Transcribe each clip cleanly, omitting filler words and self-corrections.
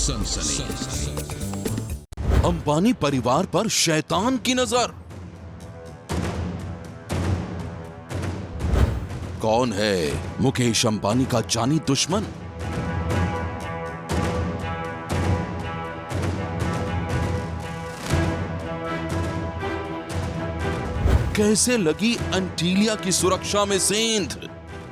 सनसनी। अंबानी परिवार पर शैतान की नजर। कौन है मुकेश अंबानी का जानी दुश्मन? कैसे लगी एंटीलिया की सुरक्षा में सेंध?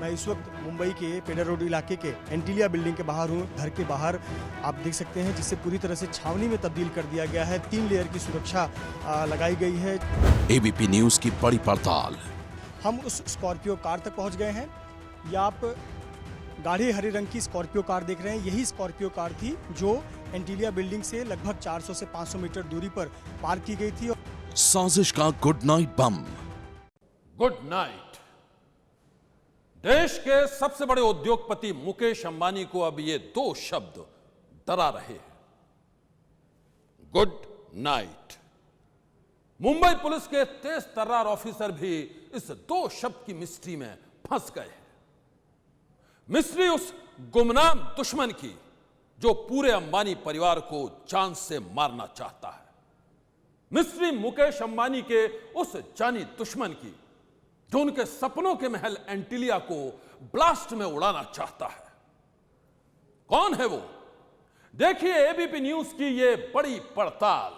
मैं इस वक्त मुंबई के पेडर रोड इलाके के एंटीलिया बिल्डिंग के बाहर हूँ। घर के बाहर आप देख सकते हैं जिसे पूरी तरह से छावनी में तब्दील कर दिया गया है। 3 लेयर की सुरक्षा लगाई गई है। एबीपी न्यूज की बड़ी पड़ताल। हम उस स्कॉर्पियो कार तक पहुंच गए हैं। या आप गाढ़े हरे रंग की स्कॉर्पियो कार देख रहे हैं। यही स्कॉर्पियो कार थी जो एंटीलिया बिल्डिंग से लगभग 400 से 500 मीटर दूरी पर पार्क की गई थी। साजिश का good night bomb. Good night. देश के सबसे बड़े उद्योगपति मुकेश अंबानी को अब ये 2 शब्द डरा रहे हैं। Good night. मुंबई पुलिस के तेज तर्रार ऑफिसर भी इस 2 शब्द की मिस्ट्री में फंस गए हैं। मिस्ट्री उस गुमनाम दुश्मन की जो पूरे अंबानी परिवार को जान से मारना चाहता है। मिस्ट्री मुकेश अंबानी के उस जानी दुश्मन की जो उनके सपनों के महल एंटीलिया को ब्लास्ट में उड़ाना चाहता है। कौन है वो? देखिए एबीपी न्यूज की ये बड़ी पड़ताल।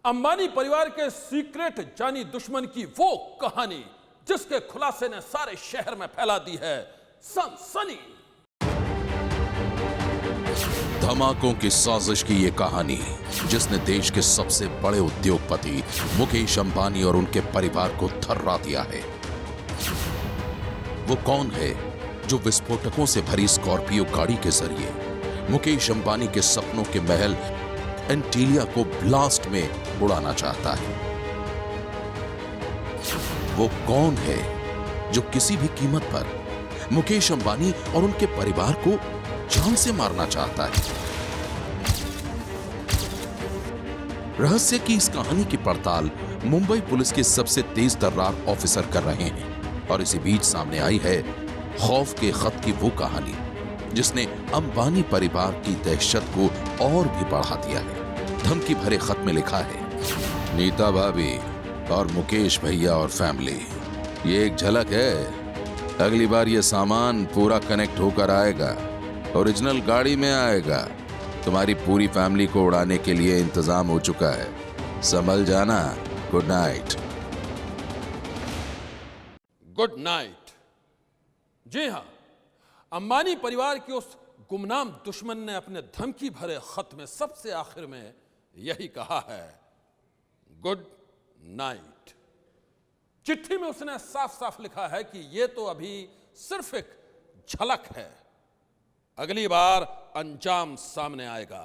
अंबानी परिवार के सीक्रेट जानी दुश्मन की वो कहानी जिसके खुलासे ने सारे शहर में फैला दी है सनसनी। धमाकों की साजिश की ये कहानी जिसने देश के सबसे बड़े उद्योगपति मुकेश अंबानी और उनके परिवार को थर्रा दिया है। वो कौन है जो विस्फोटकों से भरी स्कॉर्पियो गाड़ी के जरिए मुकेश अंबानी के सपनों के महल एंटीलिया को ब्लास्ट में उड़ाना चाहता है? वो कौन है जो किसी भी कीमत पर मुकेश अंबानी और उनके परिवार को जान से मारना चाहता है? रहस्य की इस कहानी की पड़ताल मुंबई पुलिस के सबसे तेज तर्रार ऑफिसर कर रहे हैं और इसी बीच सामने आई है खौफ के खत की वो कहानी जिसने अंबानी परिवार की दहशत को और भी बढ़ा दिया है। धमकी भरे खत में लिखा है, नीता भाभी और मुकेश भैया और फैमिली, ये एक झलक है। अगली बार ये सामान पूरा कनेक्ट होकर आएगा, ओरिजिनल गाड़ी में आएगा। तुम्हारी पूरी फैमिली को उड़ाने के लिए इंतजाम हो चुका है, संभल जाना। Good night. Good night. जी हां, अंबानी परिवार के उस गुमनाम दुश्मन ने अपने धमकी भरे खत में सबसे आखिर में यही कहा है, गुड नाइट। चिट्ठी में उसने साफ साफ लिखा है कि यह तो अभी सिर्फ एक झलक है, अगली बार अंजाम सामने आएगा।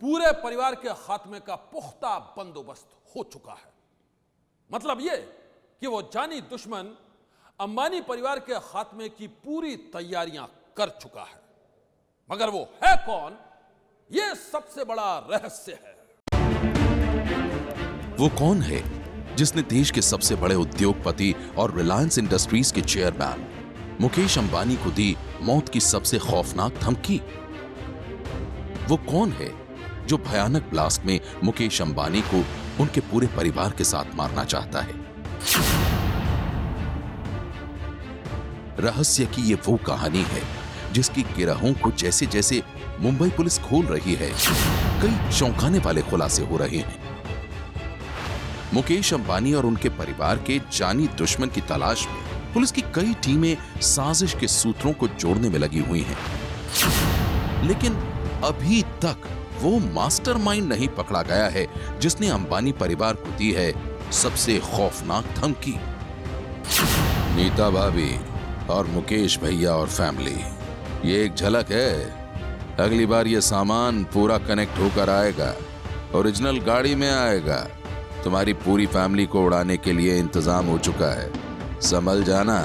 पूरे परिवार के खात्मे का पुख्ता बंदोबस्त हो चुका है। मतलब यह कि वो जानी दुश्मन अंबानी परिवार के खात्मे की पूरी तैयारियां कर चुका है, मगर वो है कौन, यह सबसे बड़ा रहस्य है। वो कौन है जिसने देश के सबसे बड़े उद्योगपति और रिलायंस इंडस्ट्रीज के चेयरमैन मुकेश अंबानी को दी मौत की सबसे खौफनाक धमकी? वो कौन है जो भयानक ब्लास्ट में मुकेश अंबानी को उनके पूरे परिवार के साथ मारना चाहता है? रहस्य की ये वो कहानी है जिसकी गिरहों को जैसे जैसे मुंबई पुलिस खोल रही है, कई चौंकाने वाले खुलासे हो रहे हैं। मुकेश अंबानी और उनके परिवार के जानी दुश्मन की तलाश में पुलिस की कई टीमें साजिश के सूत्रों को जोड़ने में लगी हुई हैं, लेकिन अभी तक वो मास्टरमाइंड नहीं पकड़ा गया है जिसने अंबानी परिवार को दी है सबसे खौफनाक धमकी। नीता भाभी और मुकेश भैया और फैमिली, ये एक झलक है। अगली बार ये सामान पूरा कनेक्ट होकर आएगा, ओरिजिनल गाड़ी में आएगा। तुम्हारी पूरी फैमिली को उड़ाने के लिए इंतजाम हो चुका है, संभल जाना।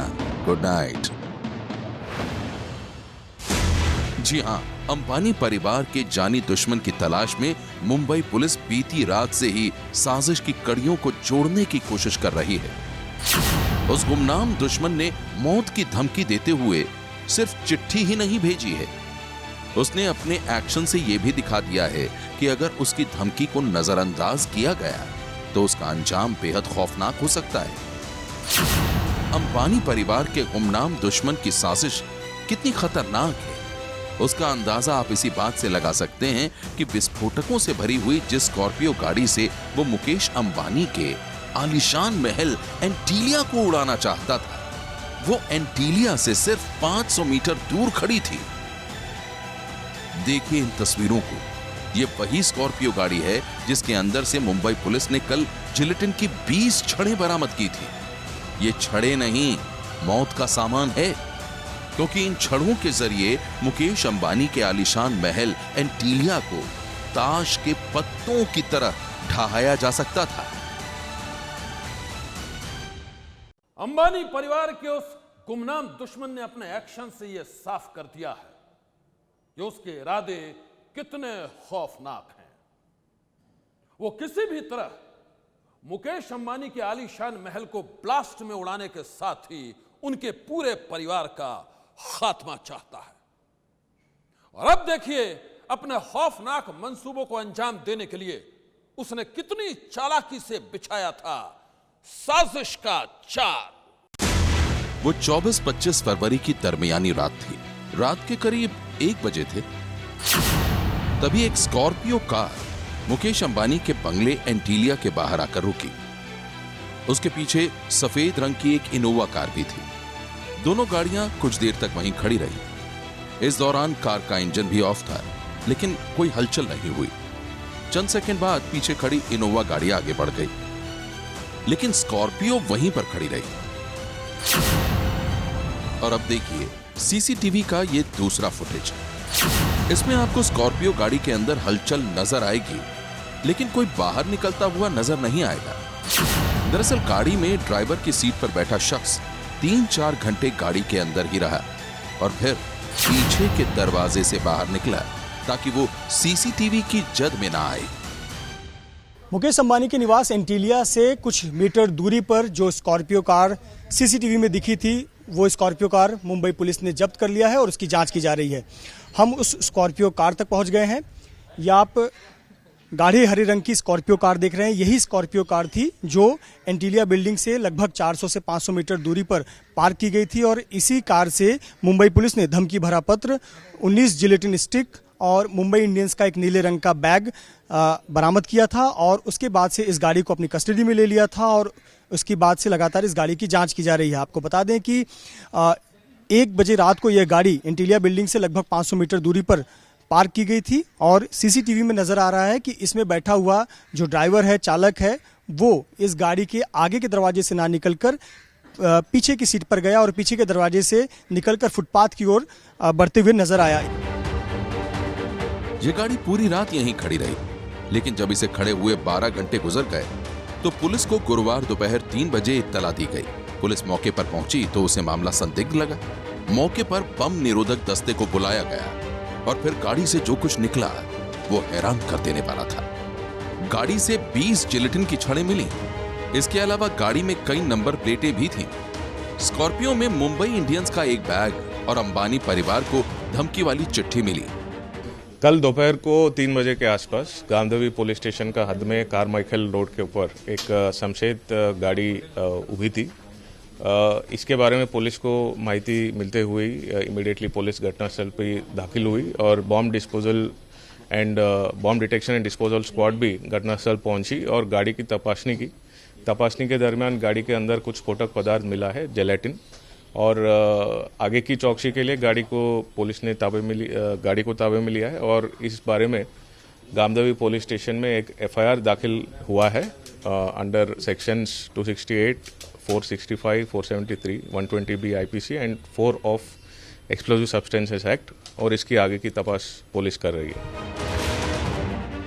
Good night. जी हां, अंबानी परिवार के जानी दुश्मन की तलाश में मुंबई पुलिस बीती रात से ही साजिश की कड़ियों को जोड़ने की कोशिश कर रही है। उस गुमनाम दुश्मन ने मौत की धमकी देते हुए सिर्फ चिट्ठी ही नहीं भेजी है, उसने अपने एक्शन से यह भी दिखा दिया है कि अगर उसकी धमकी को नजरअंदाज किया गया तो उसका अंजाम बेहद खौफनाक हो सकता है। अंबानी परिवार के गुमनाम दुश्मन की साजिश कितनी खतरनाक है, उसका अंदाजा आप इसी बात से लगा सकते हैं कि विस्फोटकों से भरी हुई जिस स्कॉर्पियो गाड़ी से वो मुकेश अंबानी के आलीशान महल एंटीलिया को उड़ाना चाहता था, वो एंटीलिया से सिर्फ 500 मीटर दूर खड़ी थी। देखिए इन तस्वीरों को, ये वही स्कॉर्पियो गाड़ी है जिसके अंदर से मुंबई पुलिस ने कल जिलेटिन की 20 छड़ें बरामद की थी। ये छड़ें नहीं, मौत का सामान है, क्योंकि इन छड़ों के जरिए मुकेश अंबानी के आलीशान महल एंटीलिया को ताश के पत्तों की तरह ढहाया जा सकता था। अंबानी परिवार के उस गुमनाम दुश्मन ने अपने एक्शन से यह साफ कर दिया है कि उसके इरादे कितने खौफनाक हैं। वो किसी भी तरह मुकेश अंबानी के आलीशान महल को ब्लास्ट में उड़ाने के साथ ही उनके पूरे परिवार का खात्मा चाहता है। और अब देखिए अपने खौफनाक मंसूबों को अंजाम देने के लिए उसने कितनी चालाकी से बिछाया था साजिश का चाल। वो 24-25 फरवरी की दरमियानी रात थी। रात के करीब 1 बजे थे। तभी एक स्कॉर्पियो कार मुकेश अंबानी के बंगले एंटीलिया के बाहर आकर रुकी। उसके पीछे सफेद रंग की एक इनोवा कार भी थी। दोनों गाड़ियां कुछ देर तक वहीं खड़ी रही। इस दौरान कार का इंजन भी ऑफ था, लेकिन कोई हलचल नहीं हुई। चंद सेकंड बाद पीछे खड़ी इनोवा गाड़ी आगे बढ़ गई, लेकिन स्कॉर्पियो वहीं पर खड़ी रही। और अब देखिए सीसीटीवी का ये दूसरा फुटेज। इसमें आपको स्कॉर्पियो गाड़ी के अंदर हलचल नजर आएगी, लेकिन कोई बाहर निकलता हुआ नजर नहीं आएगा। दरअसल गाड़ी में ड्राइवर की सीट पर बैठा शख्स 3-4 घंटे गाड़ी के अंदर ही रहा और फिर पीछे के दरवाजे से बाहर निकला ताकि वो सीसीटीवी की जद में ना आए। मुकेश अंबानी के निवास एंटीलिया से कुछ मीटर दूरी पर जो स्कॉर्पियो कार सीसीटीवी में दिखी थी, वो स्कॉर्पियो कार मुंबई पुलिस ने जब्त कर लिया है और उसकी जांच की जा रही है। हम उस स्कॉर्पियो कार तक पहुंच गए हैं। या आप गाढ़े हरे रंग की स्कॉर्पियो कार देख रहे हैं, यही स्कॉर्पियो कार थी जो एंटीलिया बिल्डिंग से लगभग 400 से 500 मीटर दूरी पर पार्क की गई थी और इसी कार से मुंबई पुलिस ने धमकी भरा पत्र, 19 जिलेटिन स्टिक और मुंबई इंडियंस का एक नीले रंग का बैग बरामद किया था और उसके बाद से इस गाड़ी को अपनी कस्टडी में ले लिया था और उसके बाद से लगातार इस गाड़ी की जांच की जा रही है। आपको बता दें कि 1 बजे रात को यह गाड़ी एंटीलिया बिल्डिंग से लगभग 500 मीटर दूरी पर पार्क की गई थी और सीसीटीवी में नजर आ रहा है कि इसमें बैठा हुआ जो ड्राइवर है, चालक है, वो इस गाड़ी के आगे के दरवाजे से ना निकलकर पीछे की सीट पर गया और पीछे के दरवाजे से निकलकर फुटपाथ की ओर बढ़ते हुए नजर आया। ये गाड़ी पूरी रात यहीं खड़ी रही, लेकिन जब इसे खड़े हुए 12 घंटे गुजर गए तो पुलिस को गुरुवार दोपहर 3 बजे इत्तला दी गई। पुलिस मौके पर पहुंची तो उसे मामला संदिग्ध लगा। मौके पर बम निरोधक दस्ते को बुलाया गया और फिर गाड़ी से जो कुछ निकला वो हैरान कर देने वाला था। गाड़ी से 20 जिलेटिन की छड़ें मिली। इसके अलावा गाड़ी में कई नंबर प्लेटें भी थीं। स्कॉर्पियो में मुंबई इंडियंस का एक बैग और अंबानी परिवार को धमकी वाली चिट्ठी मिली। कल दोपहर को 3 बजे के आसपास गांधीवी पुलिस स्टेशन का हद में कारमाइकेल रोड के ऊपर एक शमशेद गाड़ी उभी थी। इसके बारे में पुलिस को माहिती मिलते हुए इमीडिएटली पुलिस घटनास्थल पर दाखिल हुई और bomb disposal and bomb detection and disposal squad भी घटनास्थल पहुंची और गाड़ी की तपासनी की। तपासनी के दरमियान गाड़ी के अंदर कुछ स्फोटक पदार्थ मिला है, जेलेटिन, और आगे की चौकसी के लिए गाड़ी को पुलिस ने गाड़ी को ताबे में लिया है और इस बारे में गांधीवी पुलिस स्टेशन में एक FIR दाखिल हुआ है under sections 268, 465, 473, 120B IPC and 4 of explosive substances act और इसकी आगे की तपास पुलिस कर रही है।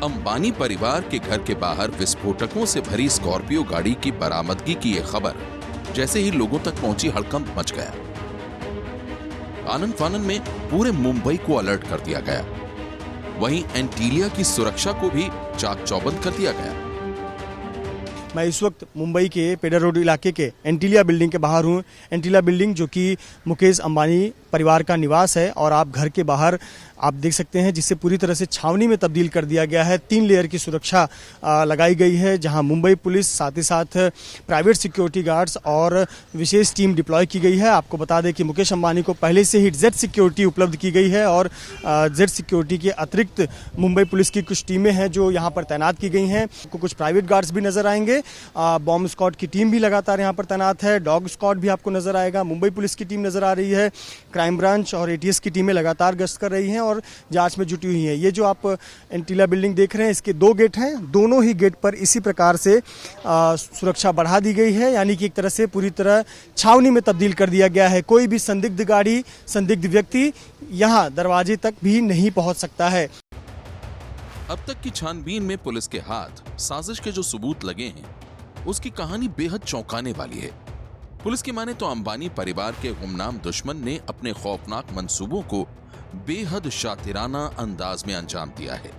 अंबानी परिवार के घर के बाहर विस्फोटकों से भरी स्कॉर्पियो गाड़ी की बरामदगी की यह खबर जैसे ही लोगों तक पहुंची हड़कंप मच गया। आनंद फानन में पूरे मुंबई को अलर्ट कर दिया गया। वहीं एंटीलिया की सुरक्षा को भी चाक चौबंद कर दिया गया। मैं इस वक्त मुंबई के पेडर रोड इलाके के एंटीलिया बिल्डिंग के बाहर हूँ। एंटीलिया बिल्डिंग जो कि मुकेश अंबानी परिवार का निवास है और आप घर के बाहर आप देख सकते हैं जिसे पूरी तरह से छावनी में तब्दील कर दिया गया है। 3 लेयर की सुरक्षा लगाई गई है, जहां मुंबई पुलिस साथ ही साथ प्राइवेट सिक्योरिटी गार्ड्स और विशेष टीम डिप्लॉय की गई है। आपको बता दें कि मुकेश अंबानी को पहले से ही जेड सिक्योरिटी उपलब्ध की गई है और जेड सिक्योरिटी के अतिरिक्त मुंबई पुलिस की कुछ टीमें हैं जो यहाँ पर तैनात की गई हैं। आपको कुछ प्राइवेट गार्ड्स भी नजर आएंगे, बॉम्ब स्क्वाड की टीम भी लगातार यहाँ पर तैनात है, डॉग स्क्वाड भी आपको नजर आएगा, मुंबई पुलिस की टीम नजर आ रही है, क्राइम ब्रांच और एटीएस की टीमें लगातार गश्त कर रही हैं और जांच में जुटी हुई हैं। ये जो आप एंटीलिया बिल्डिंग देख रहे हैं, इसके 2 गेट हैं, दोनों ही गेट पर इसी प्रकार से सुरक्षा बढ़ा दी गई है, यानी कि एक तरह से पूरी तरह छावनी में तब्दील कर दिया गया है। कोई भी संदिग्ध गाड़ी, संदिग्ध व्यक्ति यहाँ दरवाजे तक भी नहीं पहुंच सकता है। अब तक की छानबीन में पुलिस के हाथ साजिश के जो सबूत लगे हैं, उसकी कहानी बेहद चौंकाने वाली है। पुलिस की माने तो अंबानी परिवार के गुमनाम दुश्मन ने अपने खौफनाक मंसूबों को बेहद शातिराना अंदाज में अंजाम दिया है।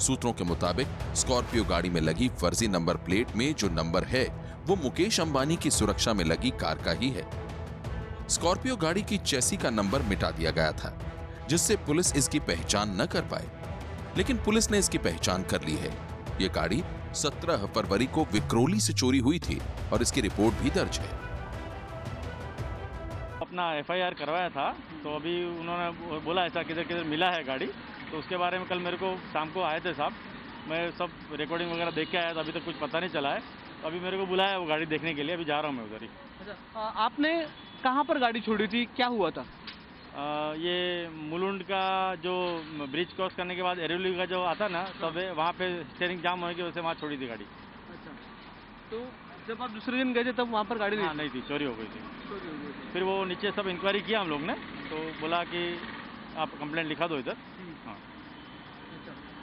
सूत्रों के मुताबिक स्कॉर्पियो गाड़ी में लगी फर्जी नंबर प्लेट में जो नंबर है वो मुकेश अंबानी की सुरक्षा में लगी कार का ही है। स्कॉर्पियो गाड़ी की चेसी का नंबर मिटा दिया गया था, जिससे पुलिस इसकी पहचान न कर पाए, लेकिन पुलिस ने इसकी पहचान कर ली है। ये गाड़ी 17 फरवरी को विक्रोली से चोरी हुई थी और इसकी रिपोर्ट भी दर्ज है। अपना एफआईआर करवाया था, तो अभी उन्होंने बोला ऐसा किधर किधर मिला है गाड़ी, तो उसके बारे में कल मेरे को शाम को आए थे साहब, मैं सब रिकॉर्डिंग वगैरह देख के आया था। अभी तक कुछ पता नहीं चला है, तो अभी मेरे को बुलाया वो गाड़ी देखने के लिए, अभी जा रहा हूँ मैं उधर ही। अच्छा, आपने कहाँ पर गाड़ी छोड़ी थी, क्या हुआ था? ये मुलुंड का जो ब्रिज क्रॉस करने के बाद एरोली का जो आता ना, तब वहाँ पे स्टीयरिंग जाम होने की वजह से वहाँ छोड़ी थी गाड़ी। अच्छा, तो जब आप दूसरे दिन गए थे तब वहाँ पर गाड़ी नहीं थी, चोरी हो गई थी। फिर वो नीचे सब इंक्वायरी किया हम लोग ने, तो बोला कि आप कंप्लेंट लिखा दो इधर। हाँ।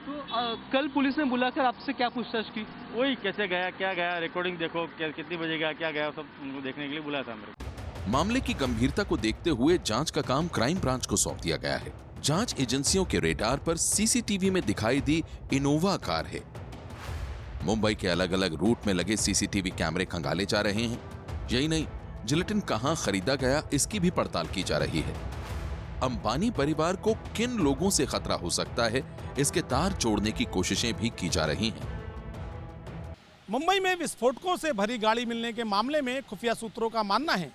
तो कल पुलिस ने बुलाकर आपसे क्या पूछताछ की? वही कैसे गया, क्या गया, रिकॉर्डिंग देखो, कितनी बजे गया, क्या गया, सब उनको देखने के लिए बुलाया था मेरे को। मामले की गंभीरता को देखते हुए जांच का काम क्राइम ब्रांच को सौंप दिया गया है। जांच एजेंसियों के रेडार पर सीसीटीवी में दिखाई दी इनोवा कार है। मुंबई के अलग अलग रूट में लगे सीसीटीवी कैमरे खंगाले जा रहे हैं। यही नहीं, जिलेटिन कहां खरीदा गया इसकी भी पड़ताल की जा रही है। अंबानी परिवार को किन लोगों से खतरा हो सकता है, इसके तार जोड़ने की कोशिशें भी की जा रही हैं। मुंबई में विस्फोटकों से भरी गाड़ी मिलने के मामले में खुफिया सूत्रों का मानना है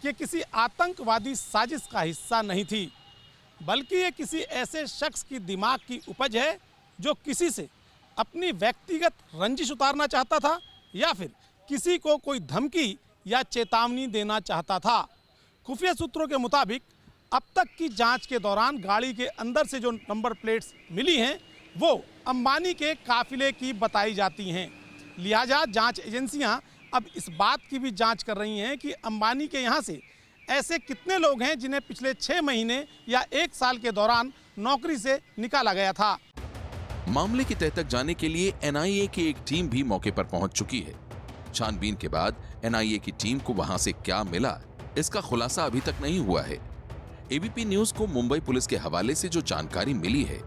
कि किसी आतंकवादी साजिश का हिस्सा नहीं थी, बल्कि ये किसी ऐसे शख्स की दिमाग की उपज है जो किसी से अपनी व्यक्तिगत रंजिश उतारना चाहता था या फिर किसी को कोई धमकी या चेतावनी देना चाहता था। खुफिया सूत्रों के मुताबिक अब तक की जांच के दौरान गाड़ी के अंदर से जो नंबर प्लेट्स मिली हैं वो अंबानी के काफिले की बताई जाती हैं। लिहाजा जांच एजेंसियां अब इस बात की भी जांच कर रही हैं कि अंबानी के यहां से ऐसे कितने लोग हैं जिन्हें पिछले 6 महीने या 1 साल के दौरान नौकरी से निकाला गया था। मामले की तह तक जाने के लिए एनआईए की एक टीम भी मौके पर पहुंच चुकी है। छानबीन के बाद एनआईए की टीम को वहां से क्या मिला, इसका खुलासा अभी तक नहीं हुआ है। एबीपी न्यूज को मुंबई पुलिस के हवाले से जो जानकारी मिली है,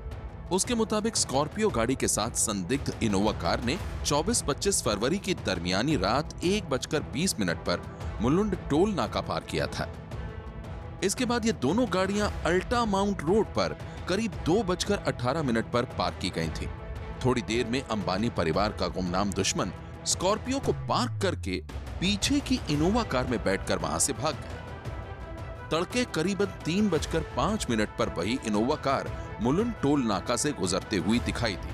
उसके मुताबिक स्कॉर्पियो गाड़ी के साथ संदिग्ध इनोवा कार ने 24-25 फरवरी की दरमियानी रात 1:20 पर मुलुंड टोल नाका पार किया था। इसके बाद ये दोनों गाड़ियां अल्टा माउंट रोड पर करीब 2:18 पर पार्क की गई थी। थोड़ी देर में अंबानी परिवार का गुमनाम दुश्मन स्कॉर्पियो को पार्क करके पीछे की इनोवा कार में बैठकर वहां से भाग गया। तड़के करीबन 3:05 पर वही इनोवा कार मुलुंड टोल नाका से गुजरते हुई दिखाई दी,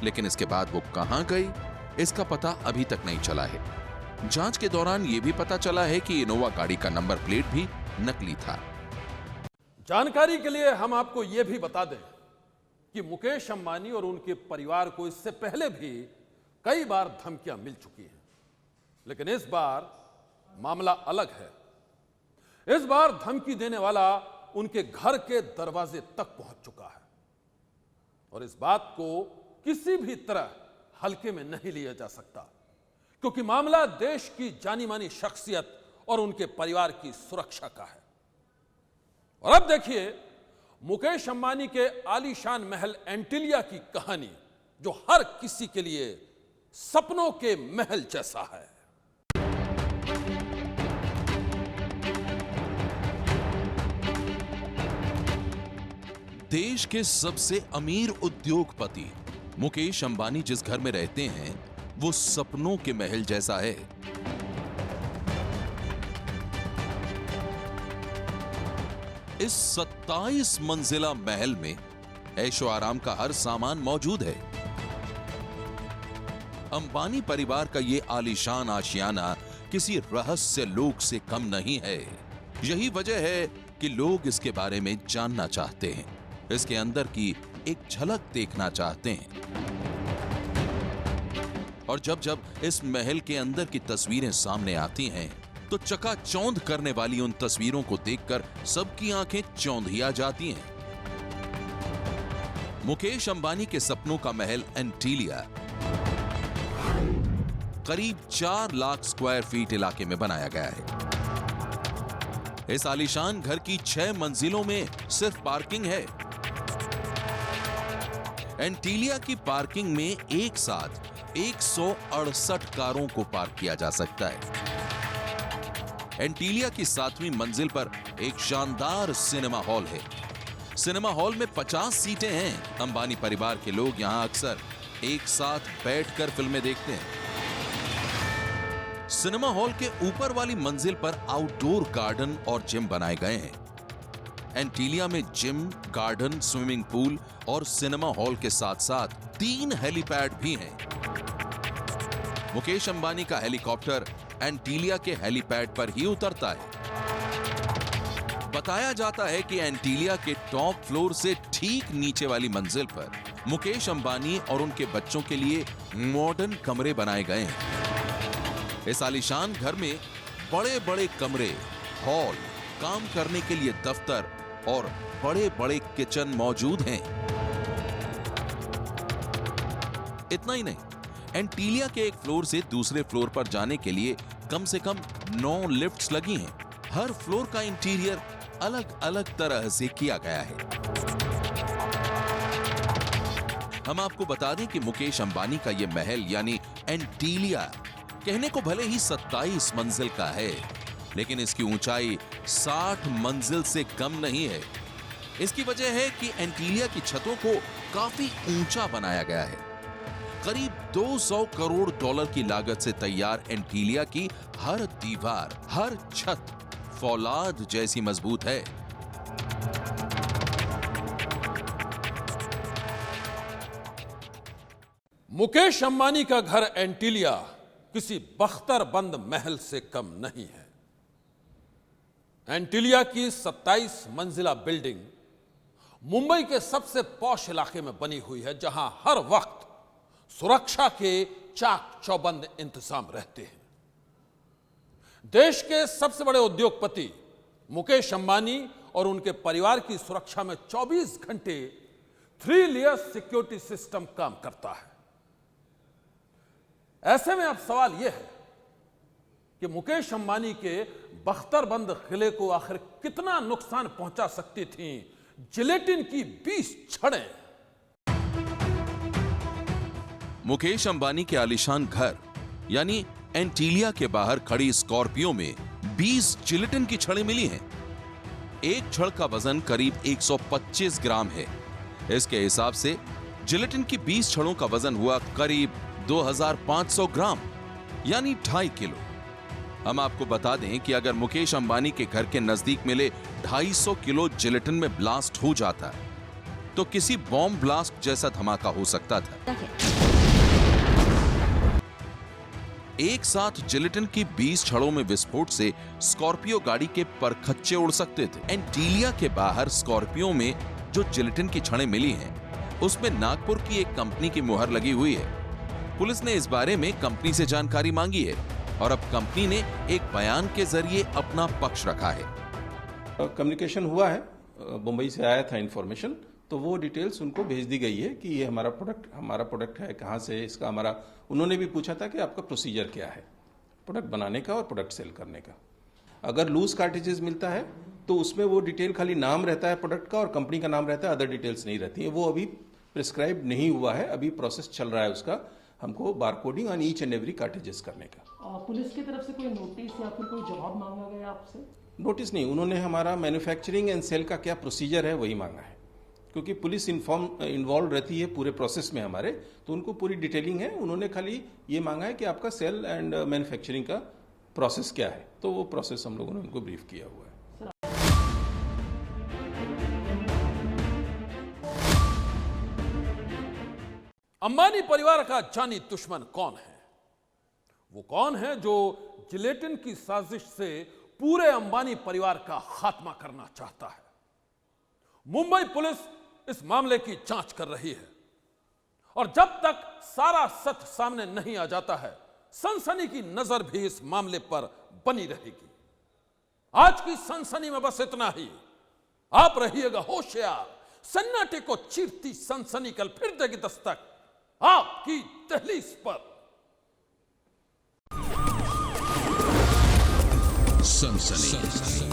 लेकिन इसके बाद वो कहां गई इसका पता अभी तक नहीं चला है। जांच के दौरान यह भी पता चला है कि इनोवा गाड़ी का नंबर प्लेट भी नकली था। जानकारी के लिए हम आपको यह भी बता दें कि मुकेश अंबानी और उनके परिवार को इससे पहले भी कई बार धमकियां मिल चुकी हैं, लेकिन इस बार मामला अलग है। इस बार धमकी देने वाला उनके घर के दरवाजे तक पहुंच चुका है और इस बात को किसी भी तरह हल्के में नहीं लिया जा सकता, क्योंकि मामला देश की जानी मानी शख्सियत और उनके परिवार की सुरक्षा का है। और अब देखिए मुकेश अंबानी के आलीशान महल एंटीलिया की कहानी, जो हर किसी के लिए सपनों के महल जैसा है। देश के सबसे अमीर उद्योगपति मुकेश अंबानी जिस घर में रहते हैं वो सपनों के महल जैसा है। इस 27 मंजिला महल में ऐशो आराम का हर सामान मौजूद है। अंबानी परिवार का ये आलीशान आशियाना किसी रहस्य लोक से कम नहीं है। यही वजह है कि लोग इसके बारे में जानना चाहते हैं, इसके अंदर की एक झलक देखना चाहते हैं। और जब जब इस महल के अंदर की तस्वीरें सामने आती हैं तो चकाचौंध करने वाली उन तस्वीरों को देखकर सबकी आंखें चौंधिया जाती हैं। मुकेश अंबानी के सपनों का महल एंटीलिया करीब 4 लाख स्क्वायर फीट इलाके में बनाया गया है। इस आलीशान घर की 6 मंजिलों में सिर्फ पार्किंग है। एंटीलिया की पार्किंग में एक साथ 168 कारों को पार्क किया जा सकता है। एंटीलिया की 7वीं मंजिल पर एक शानदार सिनेमा हॉल है। सिनेमा हॉल में 50 सीटें हैं। अंबानी परिवार के लोग यहां अक्सर एक साथ बैठकर फिल्में देखते हैं। सिनेमा हॉल के ऊपर वाली मंजिल पर आउटडोर गार्डन और जिम बनाए गए हैं। एंटीलिया में जिम, गार्डन, स्विमिंग पूल और सिनेमा हॉल के साथ साथ 3 हेलीपैड भी हैं। मुकेश अंबानी का हेलीकॉप्टर एंटीलिया के हेलीपैड पर ही उतरता है। बताया जाता है कि एंटीलिया के टॉप फ्लोर से ठीक नीचे वाली मंजिल पर मुकेश अंबानी और उनके बच्चों के लिए मॉडर्न कमरे बनाए गए हैं। इस आलीशान घर में बड़े बड़े कमरे, हॉल, काम करने के लिए दफ्तर और बड़े बड़े किचन मौजूद हैं। इतना ही नहीं, एंटीलिया के एक फ्लोर से दूसरे फ्लोर पर जाने के लिए कम से कम 9 लिफ्ट्स लगी हैं। हर फ्लोर का इंटीरियर अलग अलग तरह से किया गया है। हम आपको बता दें कि मुकेश अंबानी का यह महल यानी एंटीलिया कहने को भले ही 27 मंजिल का है, लेकिन इसकी ऊंचाई 60 मंजिल से कम नहीं है। इसकी वजह है कि एंटीलिया की छतों को काफी ऊंचा बनाया गया है। करीब 200 करोड़ डॉलर की लागत से तैयार एंटीलिया की हर दीवार, हर छत फौलाद जैसी मजबूत है। मुकेश अंबानी का घर एंटीलिया किसी बख्तरबंद महल से कम नहीं है। एंटीलिया की 27 मंजिला बिल्डिंग मुंबई के सबसे पॉश इलाके में बनी हुई है, जहां हर वक्त सुरक्षा के चाक चौबंद इंतजाम रहते हैं। देश के सबसे बड़े उद्योगपति मुकेश अंबानी और उनके परिवार की सुरक्षा में 24 घंटे 3 लेयर सिक्योरिटी सिस्टम काम करता है। ऐसे में अब सवाल यह है कि मुकेश अंबानी के बख्तरबंद किले को आखिर कितना नुकसान पहुंचा सकती थी जिलेटिन की 20 छड़ें। मुकेश अंबानी के आलीशान घर यानी एंटीलिया के बाहर खड़ी स्कॉर्पियो में 20 जिलेटिन की छड़ें मिली हैं। एक छड़ का वजन करीब 125 ग्राम है। इसके हिसाब से जिलेटिन की 20 छड़ों का वजन हुआ करीब 2500 ग्राम यानी 2.5 किलो। हम आपको बता दें कि अगर मुकेश अंबानी के घर के नजदीक मिले 250 किलो जिलेटिन में ब्लास्ट हो जाता तो किसी बॉम्ब ब्लास्ट जैसा धमाका हो सकता था। एक साथ जिलेटिन की 20 छड़ों में विस्फोट से स्कॉर्पियो गाड़ी के परखच्चे उड़ सकते थे। एंटीलिया के बाहर स्कॉर्पियो में जो जिलेटिन की छड़ें मिली हैं, उसमें नागपुर की एक कंपनी की मुहर लगी हुई है। पुलिस ने इस बारे में कंपनी से जानकारी मांगी है और अब कंपनी ने एक बयान के जरिए अपना पक्ष रखा है। कम्युनिकेशन हुआ है, मुंबई से आया था इंफॉर्मेशन, तो वो डिटेल्स उनको भेज दी गई है कि ये हमारा प्रोडक्ट है, कहाँ से इसका हमारा। उन्होंने भी पूछा था कि आपका प्रोसीजर क्या है प्रोडक्ट बनाने का और प्रोडक्ट सेल करने का। अगर लूज कार्ट्रिजेस मिलता है तो उसमें वो डिटेल खाली नाम रहता है प्रोडक्ट का और कंपनी का नाम रहता है, अदर डिटेल्स नहीं रहती है। वो अभी प्रिस्क्राइब नहीं हुआ है, अभी प्रोसेस चल रहा है उसका। हमको barcoding on each and every cartridges करने का। पुलिस की तरफ से कोई नोटिस या फिर कोई जवाब मांगा गया आपसे? नोटिस नहीं, उन्होंने हमारा मैन्युफैक्चरिंग एंड सेल का क्या प्रोसीजर है वही मांगा है, क्योंकि पुलिस इन्वॉल्व रहती है पूरे प्रोसेस में हमारे, तो उनको पूरी डिटेलिंग है। उन्होंने खाली ये मांगा है कि आपका सेल एंड मैन्युफैक्चरिंग का प्रोसेस क्या है, तो वो प्रोसेस हम लोगों ने उनको ब्रीफ किया हुआ है। अंबानी परिवार का जानी दुश्मन कौन है? वो कौन है जो जिलेटिन की साजिश से पूरे अंबानी परिवार का खात्मा करना चाहता है? मुंबई पुलिस इस मामले की जांच कर रही है और जब तक सारा सच सामने नहीं आ जाता है, सनसनी की नजर भी इस मामले पर बनी रहेगी। आज की सनसनी में बस इतना ही। आप रहिएगा होशियार, सन्नाटे को चीरती सनसनी कल फिर देगी दस्तक आपकी दहलीज पर। सनसनी।